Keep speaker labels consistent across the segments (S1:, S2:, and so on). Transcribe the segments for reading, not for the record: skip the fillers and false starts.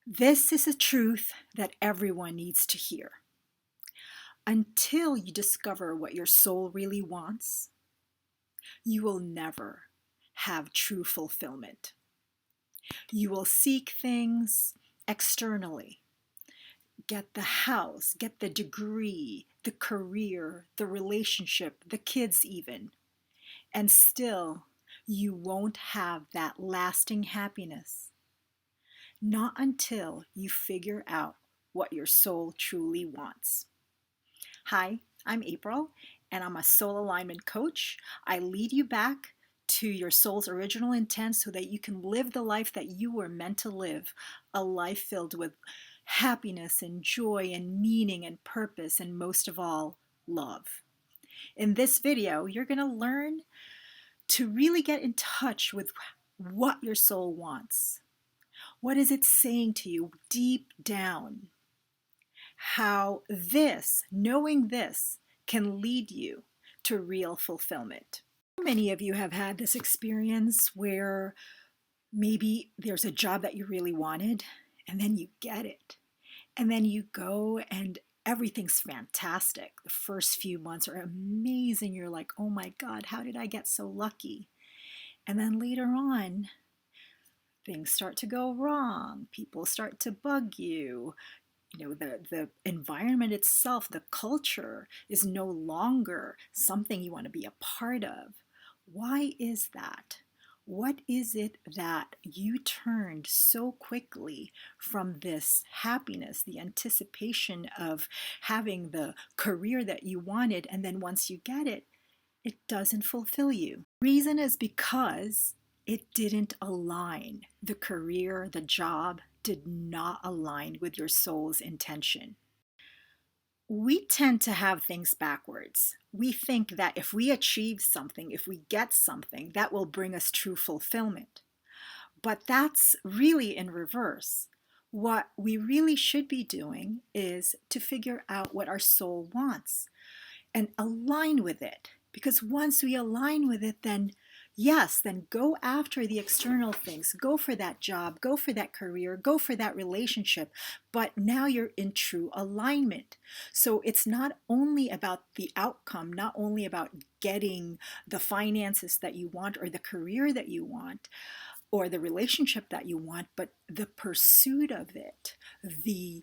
S1: This is a truth that everyone needs to hear. Until you discover what your soul really wants, you will never have true fulfillment. You will seek things externally, get the house, get the degree, the career, the relationship, the kids even, and still you won't have that lasting happiness. Not until you figure out what your soul truly wants. Hi, I'm April, and I'm a soul alignment coach. I lead you back to your soul's original intent so that you can live the life that you were meant to live, a life filled with happiness and joy and meaning and purpose, and most of all, love. In this video, you're going to learn to really get in touch with what your soul wants. What is it saying to you deep down? How knowing this, can lead you to real fulfillment. Many of you have had this experience where maybe there's a job that you really wanted, and then you get it. And then you go and everything's fantastic. The first few months are amazing. You're like, oh my God, how did I get so lucky? And then later on, things start to go wrong. People start to bug you. The environment itself, the culture, is no longer something you want to be a part of. Why is that? What is it that you turned so quickly from this happiness, the anticipation of having the career that you wanted, and then once you get it, it doesn't fulfill you? Reason is because it didn't align. The career, the job did not align with your soul's intention. We tend to have things backwards. We think that if we achieve something, if we get something, that will bring us true fulfillment. But that's really in reverse. What we really should be doing is to figure out what our soul wants and align with it. Because once we align with it, then go after the external things. Go for that job, go for that career, go for that relationship. But now you're in true alignment. So it's not only about the outcome, not only about getting the finances that you want or the career that you want or the relationship that you want, but the pursuit of it, the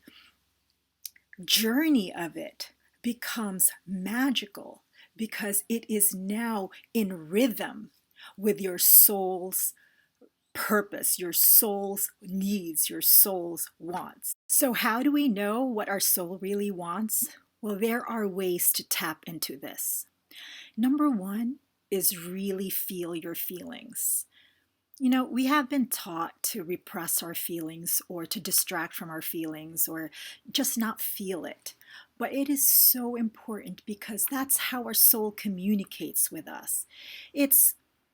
S1: journey of it becomes magical because it is now in rhythm with your soul's purpose, your soul's needs, your soul's wants. So how do we know what our soul really wants? Well, there are ways to tap into this. Number one is really feel your feelings. We have been taught to repress our feelings or to distract from our feelings or just not feel it. But it is so important because that's how our soul communicates with us.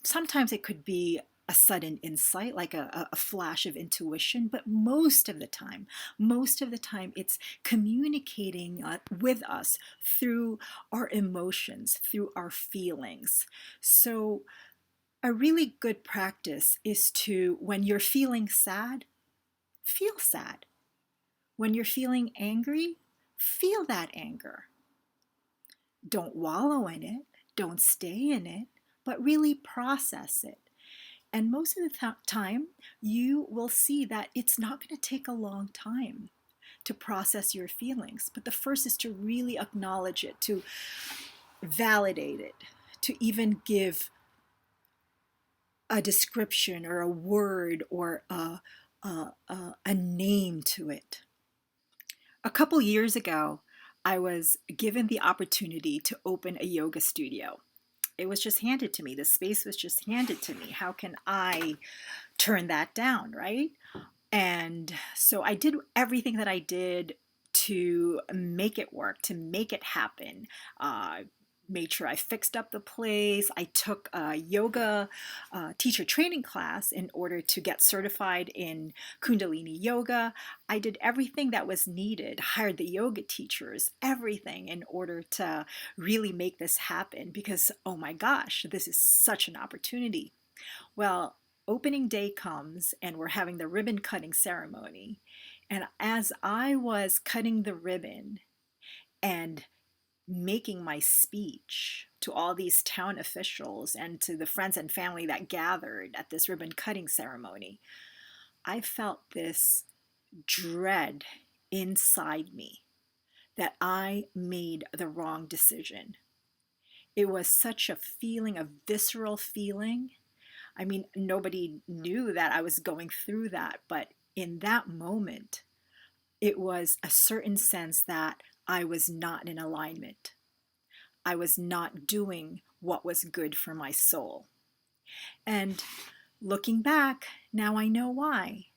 S1: Sometimes it could be a sudden insight, like a flash of intuition, but most of the time, it's communicating with us through our emotions, through our feelings. So a really good practice is to, when you're feeling sad, feel sad. When you're feeling angry, feel that anger. Don't wallow in it, don't stay in it, but really process it. And most of the time, you will see that it's not going to take a long time to process your feelings. But the first is to really acknowledge it, to validate it, to even give a description or a word or a name to it. A couple years ago, I was given the opportunity to open a yoga studio. It was just handed to me. The space was just handed to me. How can I turn that down, right? And so I did everything that I did to make it work, to make it happen. Made sure I fixed up the place. I took a yoga teacher training class in order to get certified in Kundalini yoga. I did everything that was needed, hired the yoga teachers, everything in order to really make this happen because, oh my gosh, this is such an opportunity. Well, opening day comes and we're having the ribbon cutting ceremony. And as I was cutting the ribbon and making my speech to all these town officials and to the friends and family that gathered at this ribbon cutting ceremony, I felt this dread inside me that I made the wrong decision. It was such a feeling, a visceral feeling. I mean, nobody knew that I was going through that, but in that moment, it was a certain sense that I was not in alignment. I was not doing what was good for my soul. And looking back, now I know why.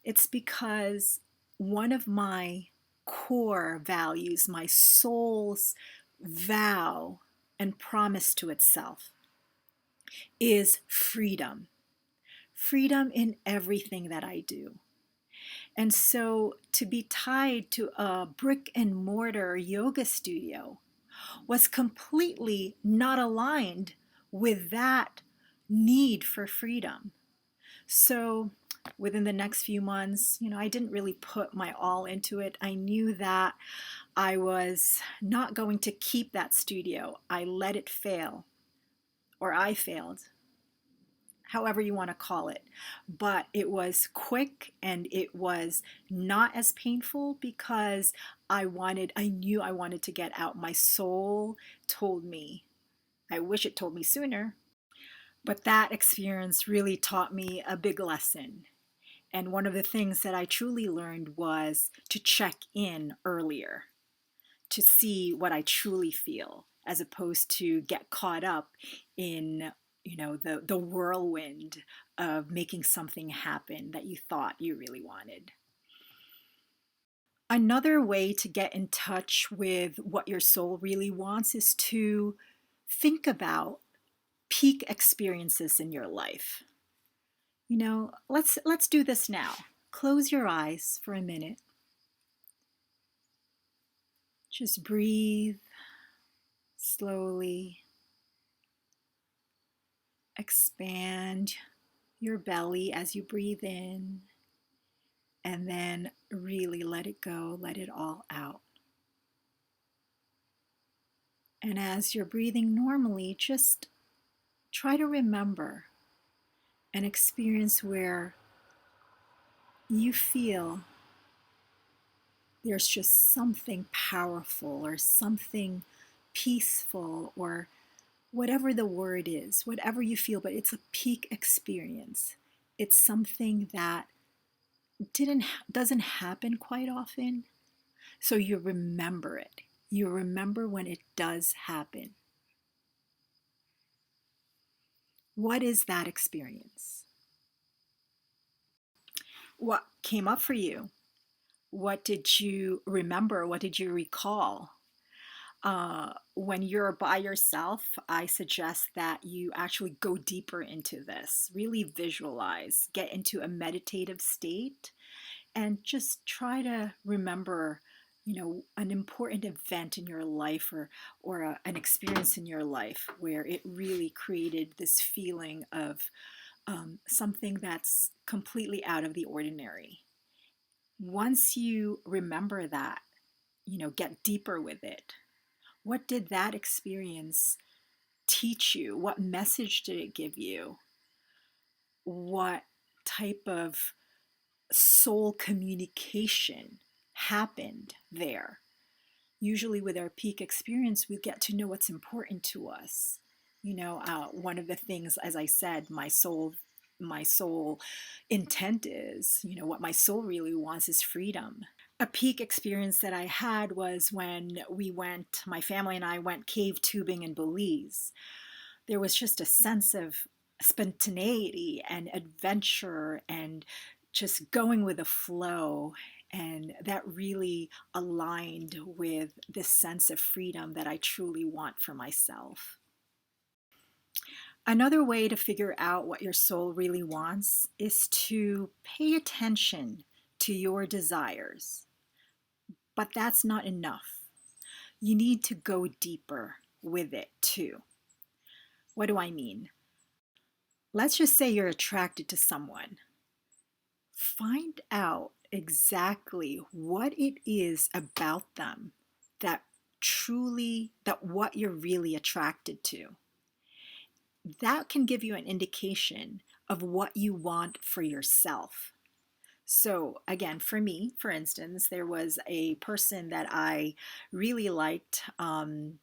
S1: It's because one of my core values, my soul's vow and promise to itself, is freedom. Freedom in everything that I do. And so to be tied to a brick and mortar yoga studio was completely not aligned with that need for freedom. So within the next few months, I didn't really put my all into it. I knew that I was not going to keep that studio. I let it fail, or I failed, however you want to call it. But it was quick and it was not as painful because I knew I wanted to get out. My soul told me. I wish it told me sooner. But that experience really taught me a big lesson. And one of the things that I truly learned was to check in earlier, to see what I truly feel, as opposed to get caught up in, the whirlwind of making something happen that you thought you really wanted. Another way to get in touch with what your soul really wants is to think about peak experiences in your life. Let's do this now. Close your eyes for a minute. Just breathe slowly. Expand your belly as you breathe in, and then really let it go, let it all out. And as you're breathing normally, just try to remember an experience where you feel there's just something powerful or something peaceful, or whatever the word is, whatever you feel, but it's a peak experience. It's something that doesn't happen quite often. So you remember it. You remember when it does happen. What is that experience? What came up for you? What did you remember? What did you recall? When you're by yourself, I suggest that you actually go deeper into this. Really visualize, get into a meditative state, and just try to remember, an important event in your life, or an experience in your life where it really created this feeling of something that's completely out of the ordinary. Once you remember that, get deeper with it. What did that experience teach you? What message did it give you? What type of soul communication happened there? Usually with our peak experience, we get to know what's important to us. One of the things, as I said, my soul intent is, what my soul really wants is freedom. A peak experience that I had was when my family and I went cave tubing in Belize. There was just a sense of spontaneity and adventure and just going with the flow. And that really aligned with this sense of freedom that I truly want for myself. Another way to figure out what your soul really wants is to pay attention to your desires. But that's not enough. You need to go deeper with it too. What do I mean? Let's just say you're attracted to someone. Find out exactly what it is about them that that what you're really attracted to. That can give you an indication of what you want for yourself. So, again, for me, for instance, there was a person that I really liked, and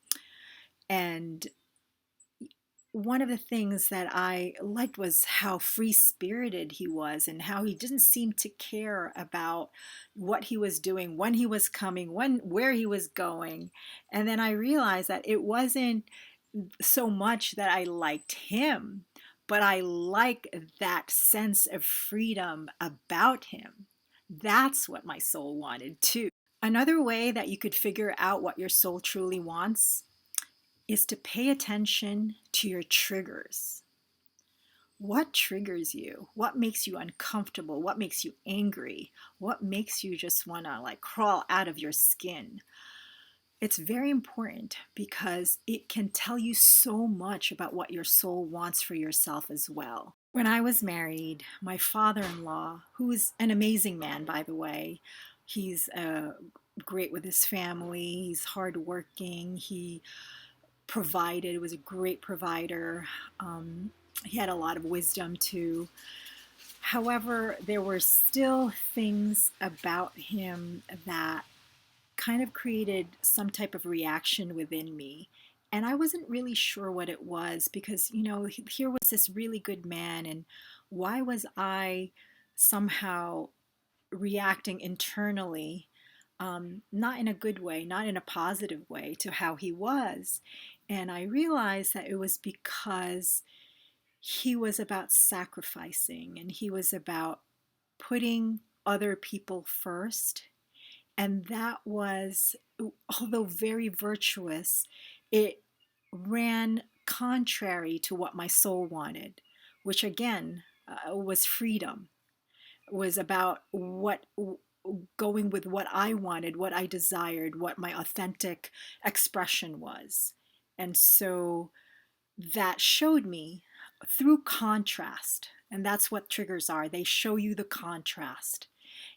S1: one of the things that I liked was how free spirited he was and how he didn't seem to care about what he was doing, when he was coming, where he was going. And then I realized that it wasn't so much that I liked him, but I like that sense of freedom about him. That's what my soul wanted too. Another way that you could figure out what your soul truly wants is to pay attention to your triggers. What triggers you? What makes you uncomfortable? What makes you angry? What makes you just want to like crawl out of your skin? It's very important because it can tell you so much about what your soul wants for yourself as well. When I was married, my father-in-law, who is an amazing man, by the way, he's great with his family, he's hardworking, he provided, was a great provider. He had a lot of wisdom too. However, there were still things about him that kind of created some type of reaction within me. And I wasn't really sure what it was because, here was this really good man, and why was I somehow reacting internally, not in a good way, not in a positive way, to how he was. And I realized that it was because he was about sacrificing and he was about putting other people first. And that was, although very virtuous, it ran contrary to what my soul wanted, which again was freedom, was about what going with what I wanted, what I desired, what my authentic expression was. And so that showed me through contrast. And that's what triggers are. They show you the contrast.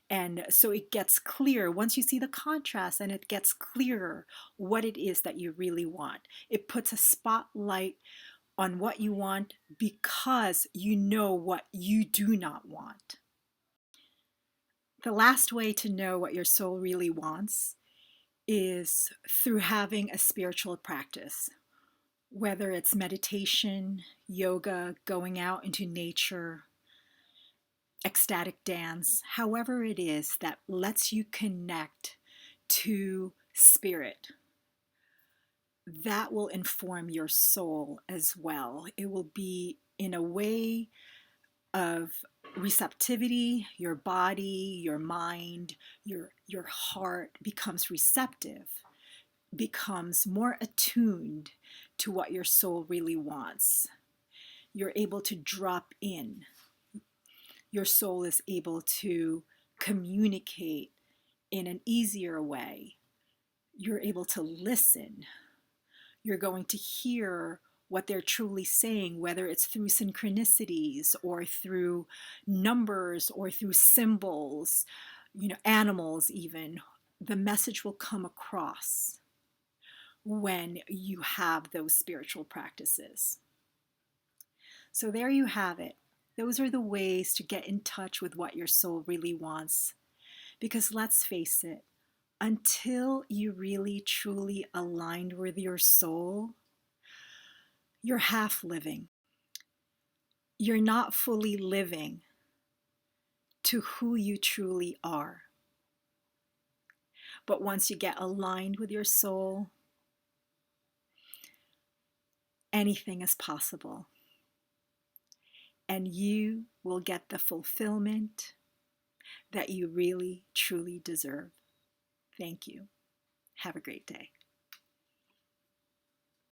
S1: And so it gets clear once you see the contrast, and it gets clearer what it is that you really want. It puts a spotlight on what you want because you know what you do not want. The last way to know what your soul really wants is through having a spiritual practice, whether it's meditation, yoga, going out into nature, ecstatic dance, however it is that lets you connect to spirit. That will inform your soul as well. It will be in a way of receptivity. Your body, your mind, your heart becomes receptive, becomes more attuned to what your soul really wants. You're able to drop in. Your soul is able to communicate in an easier way. You're able to listen. You're going to hear what they're truly saying, whether it's through synchronicities or through numbers or through symbols, animals even. The message will come across when you have those spiritual practices. So there you have it. Those are the ways to get in touch with what your soul really wants. Because let's face it, until you really truly aligned with your soul, you're half living. You're not fully living to who you truly are. But once you get aligned with your soul, anything is possible. And you will get the fulfillment that you really, truly deserve. Thank you. Have a great day.